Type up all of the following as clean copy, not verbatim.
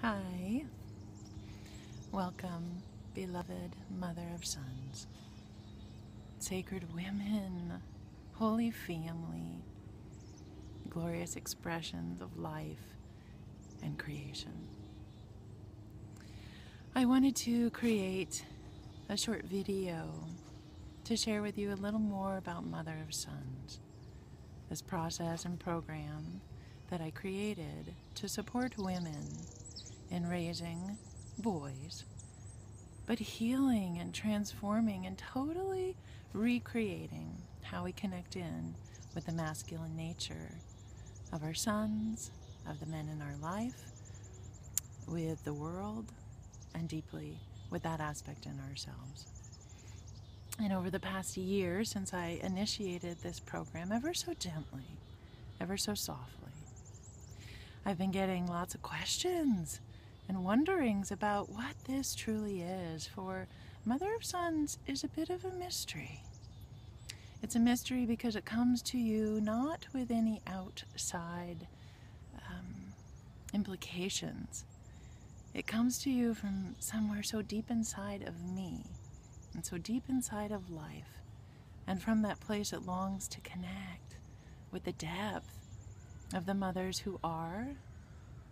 Hi, welcome, beloved Mother of Sons, sacred women, holy family, glorious expressions of life and creation. I wanted to create a short video to share with you a little more about Mother of Sons, this process and program that I created to support women in raising boys, but healing and transforming and totally recreating how we connect in with the masculine nature of our sons, of the men in our life, with the world, and deeply with that aspect in ourselves. And over the past year, since I initiated this program ever so gently, ever so softly, I've been getting lots of questions and wonderings about what this truly is, for Mother of Sons is a bit of a mystery. It's a mystery because it comes to you not with any outside implications. It comes to you from somewhere so deep inside of me and so deep inside of life. And from that place it longs to connect with the depth of the mothers who are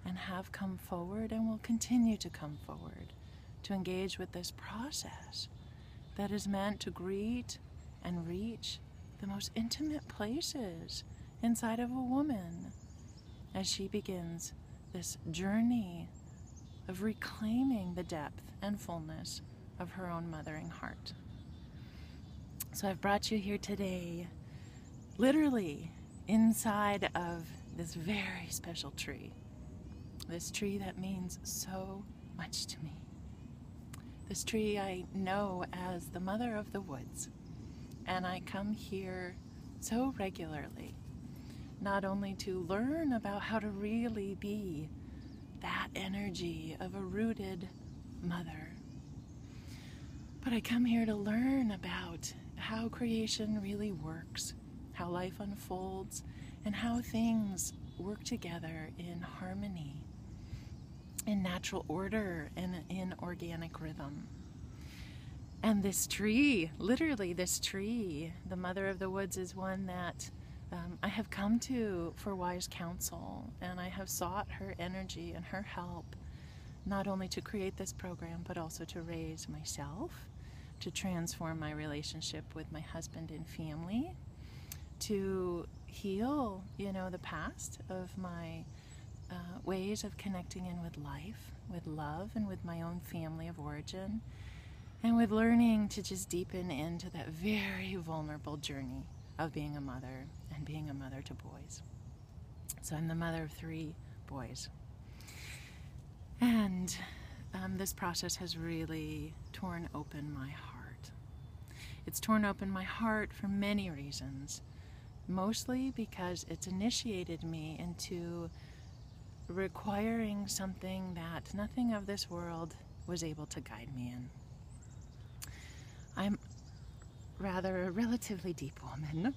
and have come forward and will continue to come forward to engage with this process that is meant to greet and reach the most intimate places inside of a woman as she begins this journey of reclaiming the depth and fullness of her own mothering heart. So I've brought you here today, literally inside of this very special tree. This tree that means so much to me. This tree I know as the mother of the woods, and I come here so regularly, not only to learn about how to really be that energy of a rooted mother, but I come here to learn about how creation really works, how life unfolds, and how things work together in harmony, in natural order, and in organic rhythm. And this tree, literally this tree, the mother of the woods, is one that I have come to for wise counsel, and I have sought her energy and her help, not only to create this program, but also to raise myself, to transform my relationship with my husband and family, to heal, the past of my ways of connecting in with life, with love, and with my own family of origin, and with learning to just deepen into that very vulnerable journey of being a mother and being a mother to boys. So I'm the mother of 3 boys. And this process has really torn open my heart. It's torn open my heart for many reasons, mostly because it's initiated me into requiring something that nothing of this world was able to guide me in. I'm rather a relatively deep woman,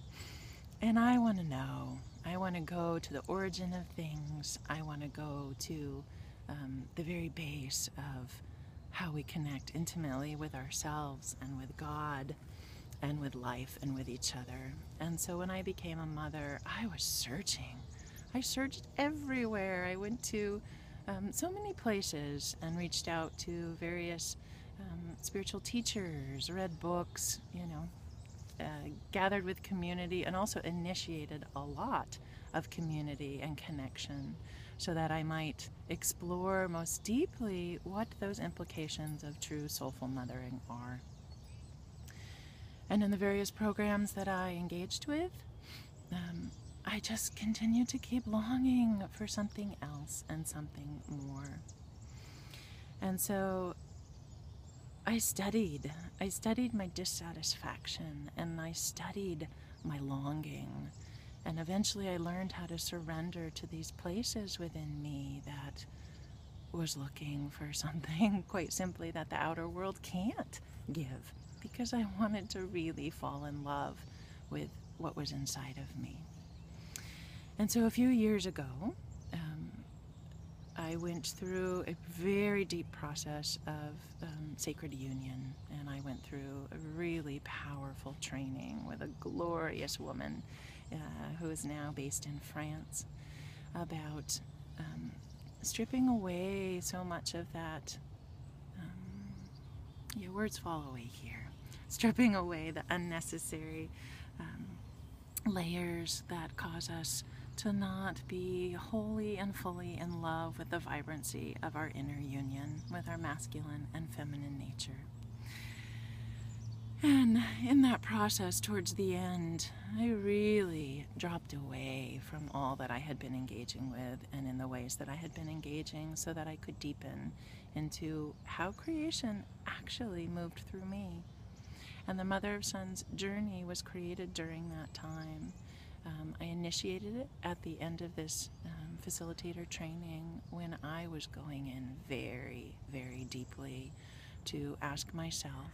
and I want to know. I want to go to the origin of things. I want to go to the very base of how we connect intimately with ourselves and with God and with life and with each other. And so when I became a mother, I was searching. I searched everywhere. I went to so many places and reached out to various spiritual teachers, read books, gathered with community, and also initiated a lot of community and connection so that I might explore most deeply what those implications of true soulful mothering are. And in the various programs that I engaged with, I just continued to keep longing for something else and something more. And so I studied my dissatisfaction, and I studied my longing, and eventually I learned how to surrender to these places within me that was looking for something, quite simply, that the outer world can't give, because I wanted to really fall in love with what was inside of me. And so a few years ago, I I went through a very deep process of sacred union, and I went through a really powerful training with a glorious woman who is now based in France about stripping away so much of that. Your words fall away here. Stripping away the unnecessary layers that cause us to not be wholly and fully in love with the vibrancy of our inner union with our masculine and feminine nature. And in that process, towards the end, I really dropped away from all that I had been engaging with and in the ways that I had been engaging so that I could deepen into how creation actually moved through me. And the Mother of Sons journey was created during that time. I initiated it at the end of this facilitator training when I was going in very, very deeply to ask myself,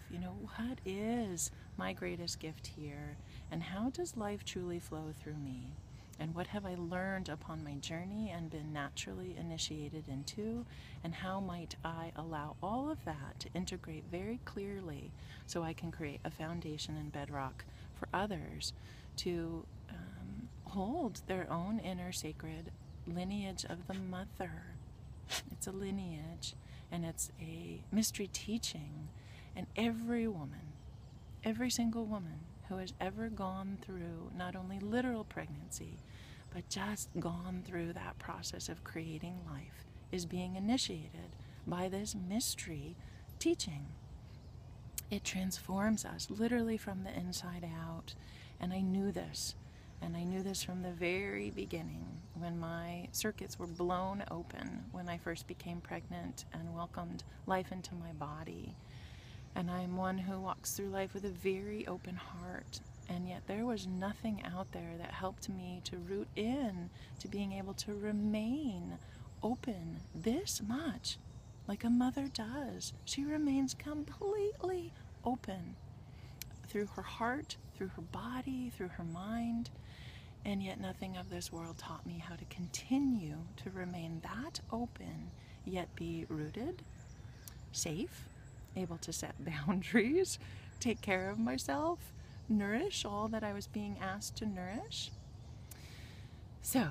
what is my greatest gift here? And how does life truly flow through me? And what have I learned upon my journey and been naturally initiated into? And how might I allow all of that to integrate very clearly so I can create a foundation and bedrock for others to hold their own inner sacred lineage of the mother. It's a lineage, and it's a mystery teaching. And every woman, every single woman who has ever gone through not only literal pregnancy, but just gone through that process of creating life is being initiated by this mystery teaching. It transforms us literally from the inside out. And I knew this. And I knew this from the very beginning when my circuits were blown open when I first became pregnant and welcomed life into my body. And I'm one who walks through life with a very open heart. And yet there was nothing out there that helped me to root in to being able to remain open this much, like a mother does. She remains completely open through her heart, through her body, through her mind. And yet nothing of this world taught me how to continue to remain that open, yet be rooted, safe, able to set boundaries, take care of myself, nourish all that I was being asked to nourish. So,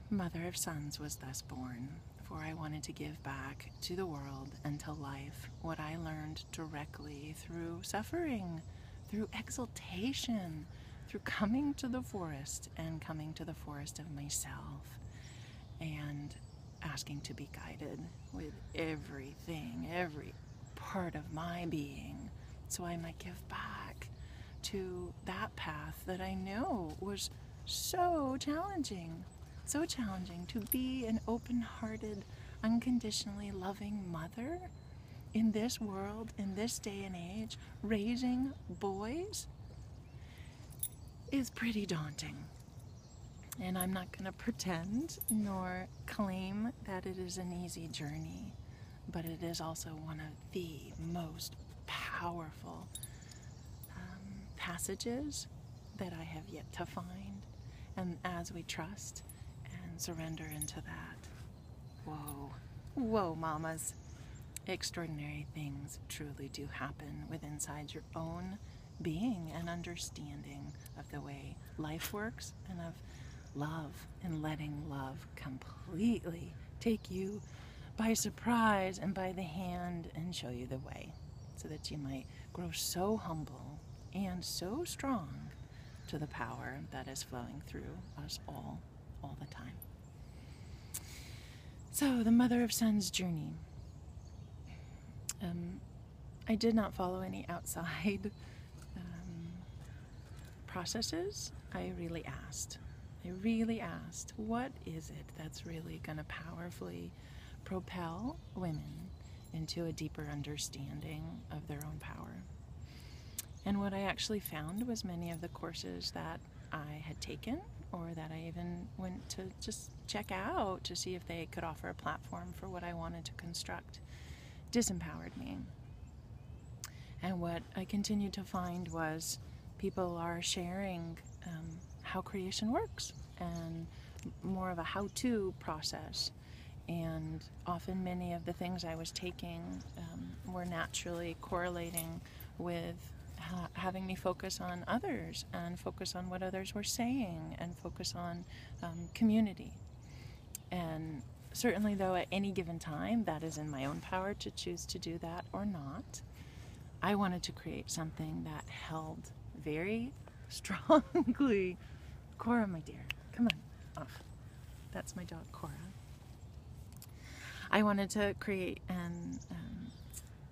Mother of Sons was thus born, for I wanted to give back to the world and to life what I learned directly through suffering, through exaltation, through coming to the forest and coming to the forest of myself and asking to be guided with everything, every part of my being, so I might give back to that path that I know was so challenging to be an open-hearted, unconditionally loving mother in this world, in this day and age. Raising boys is pretty daunting. And I'm not going to pretend nor claim that it is an easy journey, but it is also one of the most powerful passages that I have yet to find. And as we trust and surrender into that, whoa, mamas, extraordinary things truly do happen within inside your own being and understanding of the way life works and of love and letting love completely take you by surprise and by the hand and show you the way so that you might grow so humble and so strong to the power that is flowing through us all the time. So, the Mother of Sons journey. I did not follow any outside processes. I really asked, what is it that's really going to powerfully propel women into a deeper understanding of their own power? And what I actually found was many of the courses that I had taken, or that I even went to just check out to see if they could offer a platform for what I wanted to construct, disempowered me. And what I continued to find was people are sharing how creation works and more of a how-to process. And And often many of the things I was taking were naturally correlating with having me focus on others and focus on what others were saying and focus on community. And certainly, though, at any given time, that is in my own power to choose to do that or not. I wanted to create something that held very strongly. Cora, my dear, come on, off. That's my dog, Cora. I wanted to create and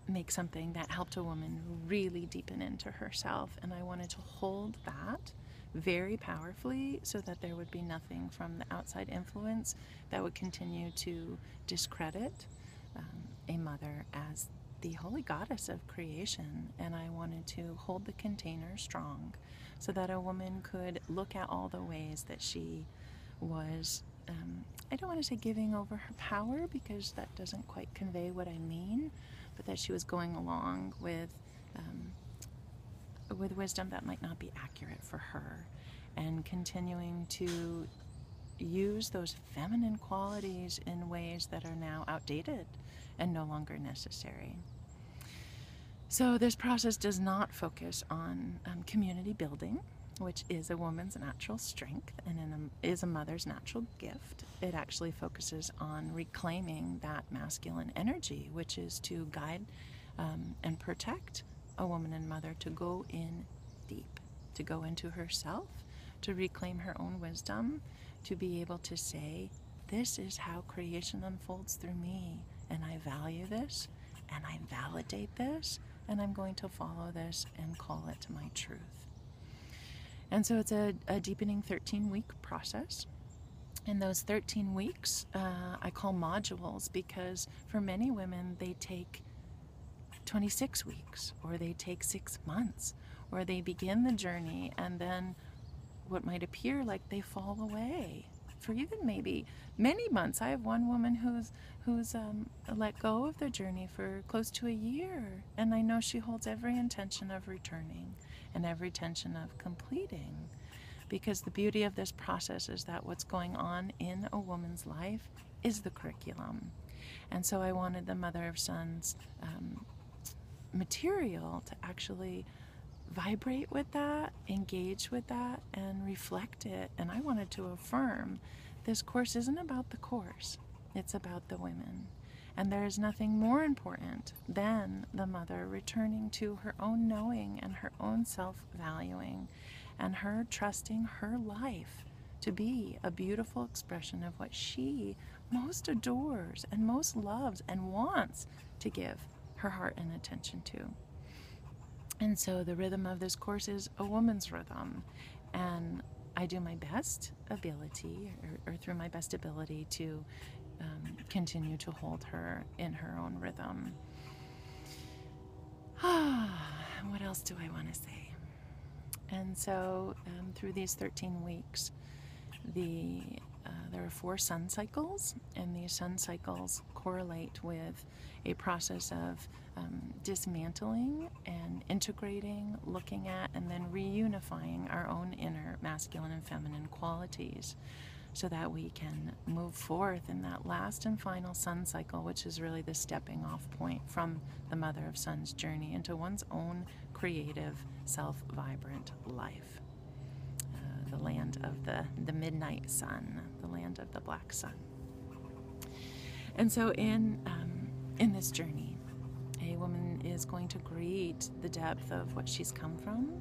make something that helped a woman really deepen into herself, and I wanted to hold that very powerfully so that there would be nothing from the outside influence that would continue to discredit a mother as the holy goddess of creation. And I wanted to hold the container strong so that a woman could look at all the ways that she was, I don't want to say giving over her power, because that doesn't quite convey what I mean, but that she was going along with wisdom that might not be accurate for her, and continuing to use those feminine qualities in ways that are now outdated and no longer necessary. So this process does not focus on community building, which is a woman's natural strength and is a mother's natural gift. It actually focuses on reclaiming that masculine energy, which is to guide and protect a woman and mother to go in deep, to go into herself, to reclaim her own wisdom, to be able to say, this is how creation unfolds through me, and I value this, and I validate this, and I'm going to follow this and call it to my truth. And so it's a deepening 13-week process. And those 13 weeks I call modules, because for many women they take 26 weeks, or they take 6 months, or they begin the journey and then what might appear like they fall away for even maybe many months. I have one woman who's let go of the journey for close to a year, and I know she holds every intention of returning and every intention of completing, because the beauty of this process is that what's going on in a woman's life is the curriculum. And so I wanted the Mother of Sons material to actually vibrate with that, engage with that, and reflect it. And I wanted to affirm this course isn't about the course, it's about the women. And there is nothing more important than the mother returning to her own knowing and her own self-valuing, and her trusting her life to be a beautiful expression of what she most adores and most loves and wants to give her heart and attention to. And so the rhythm of this course is a woman's rhythm, and I do my best ability, or through my best ability, to continue to hold her in her own rhythm. What else do I want to say? And so through these 13 weeks, there are 4 sun cycles, and these sun cycles correlate with a process of dismantling and integrating, looking at, and then reunifying our own inner masculine and feminine qualities, so that we can move forth in that last and final sun cycle, which is really the stepping off point from the Mother of Sons journey into one's own creative, self-vibrant life. The land of the midnight sun, the land of the black sun. And so in this journey, a woman is going to greet the depth of what she's come from,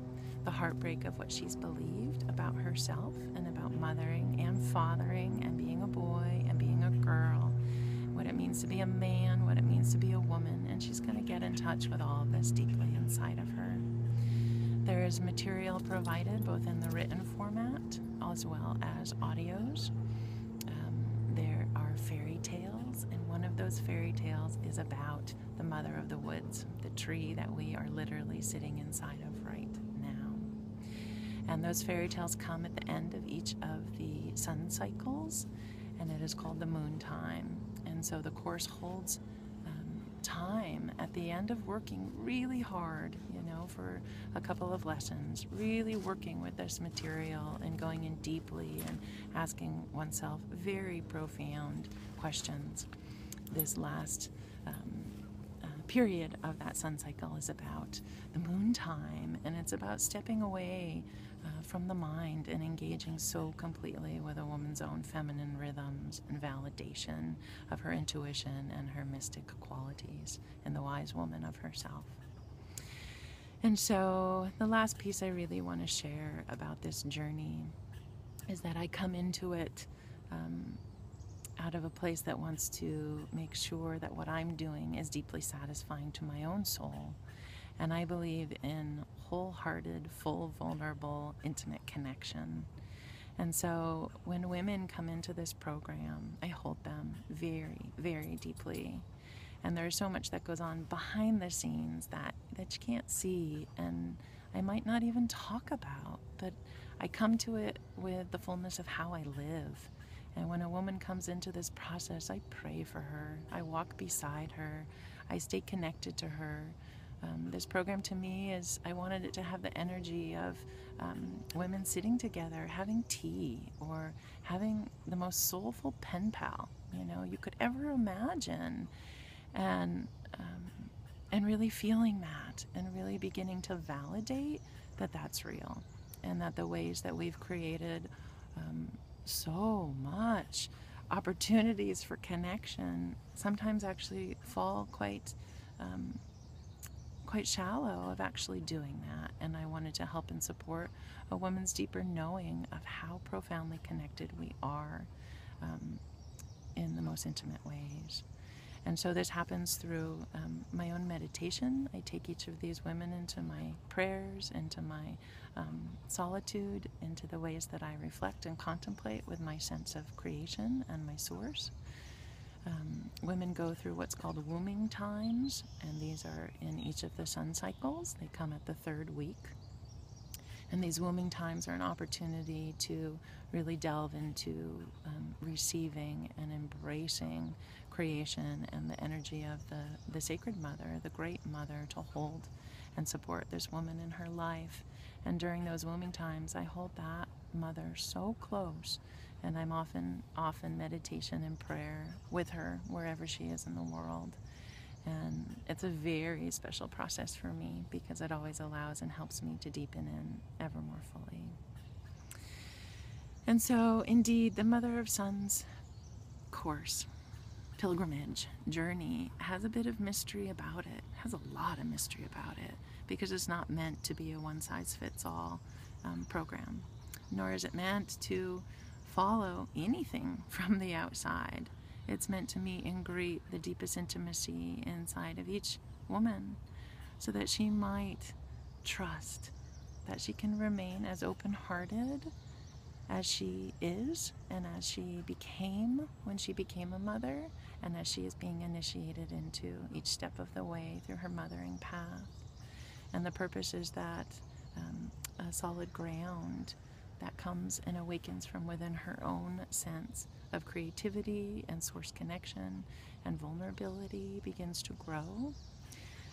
the heartbreak of what she's believed about herself and about mothering and fathering and being a boy and being a girl, what it means to be a man, what it means to be a woman, and she's going to get in touch with all of this deeply inside of her. There is material provided both in the written format as well as audios. There are fairy tales, and one of those fairy tales is about the Mother of the Woods, the tree that we are literally sitting inside of right now. And those fairy tales come at the end of each of the sun cycles, and it is called the moon time. And so the course holds time at the end of working really hard, for a couple of lessons, really working with this material and going in deeply and asking oneself very profound questions this last period of that sun cycle is about the moon time, and it's about stepping away from the mind and engaging so completely with a woman's own feminine rhythms and validation of her intuition and her mystic qualities and the wise woman of herself. And so the last piece I really want to share about this journey is that I come into it out of a place that wants to make sure that what I'm doing is deeply satisfying to my own soul. And I believe in wholehearted, full, vulnerable, intimate connection. And so when women come into this program, I hold them very, very deeply. And there's so much that goes on behind the scenes that you can't see, and I might not even talk about, but I come to it with the fullness of how I live. And when a woman comes into this process, I pray for her, I walk beside her, I stay connected to her. This program to me I wanted it to have the energy of women sitting together, having tea, or having the most soulful pen pal, you could ever imagine. And really feeling that, and really beginning to validate that that's real, and that the ways that we've created so much opportunities for connection sometimes actually fall quite shallow of actually doing that. And I wanted to help and support a woman's deeper knowing of how profoundly connected we are in the most intimate ways. And so this happens through my own meditation. I take each of these women into my prayers, into my solitude, into the ways that I reflect and contemplate with my sense of creation and my source. Women go through what's called wombing times, and these are in each of the sun cycles. They come at the third week. And these wombing times are an opportunity to really delve into receiving and embracing creation and the energy of the sacred mother, the great mother, to hold and support this woman in her life. And during those wombing times, I hold that mother so close, and I'm often meditation and prayer with her wherever she is in the world. And it's a very special process for me because it always allows and helps me to deepen in ever more fully. And so, indeed, the Mother of Suns course, pilgrimage, journey has a bit of mystery about it, has a lot of mystery about it, because it's not meant to be a one-size-fits-all program, nor is it meant to follow anything from the outside. It's meant to meet and greet the deepest intimacy inside of each woman so that she might trust that she can remain as open-hearted as she is, and as she became when she became a mother, and as she is being initiated into each step of the way through her mothering path. And the purpose is that a solid ground that comes and awakens from within her own sense of creativity and source connection and vulnerability begins to grow,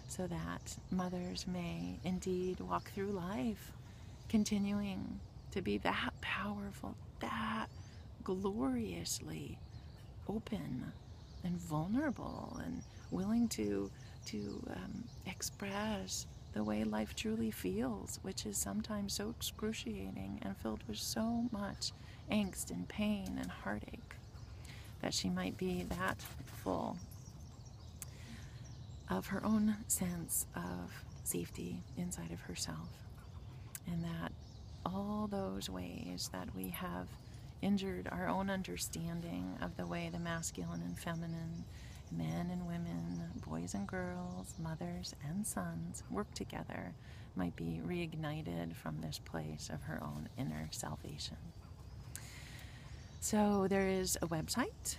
so that mothers may indeed walk through life continuing to be that powerful, that gloriously open and vulnerable and willing to express the way life truly feels, which is sometimes so excruciating and filled with so much angst and pain and heartache, that she might be that full of her own sense of safety inside of herself, and that all those ways that we have injured our own understanding of the way the masculine and feminine, men and women, boys and girls, mothers and sons work together might be reignited from this place of her own inner salvation. So there is a website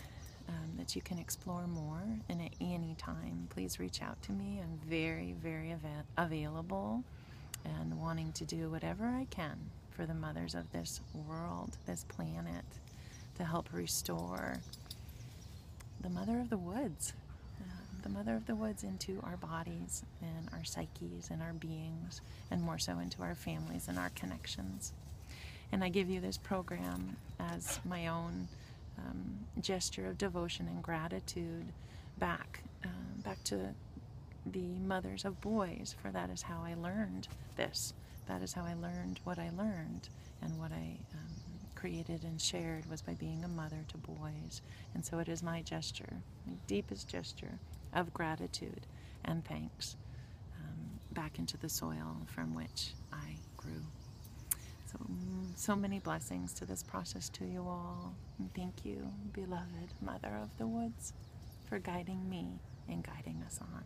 that you can explore more, and at any time, please reach out to me. I'm very, very available and wanting to do whatever I can for the mothers of this world, this planet, to help restore the mother of the woods, into our bodies and our psyches and our beings, and more so into our families and our connections. And I give you this program as my own gesture of devotion and gratitude back to the mothers of boys, for that is how I learned this. That is how I learned what I learned, and what I created and shared was by being a mother to boys. And so it is my gesture, my deepest gesture of gratitude and thanks, back into the soil from which I grew. So many blessings to this process to you all. And thank you, beloved Mother of the Woods, for guiding me and guiding us on.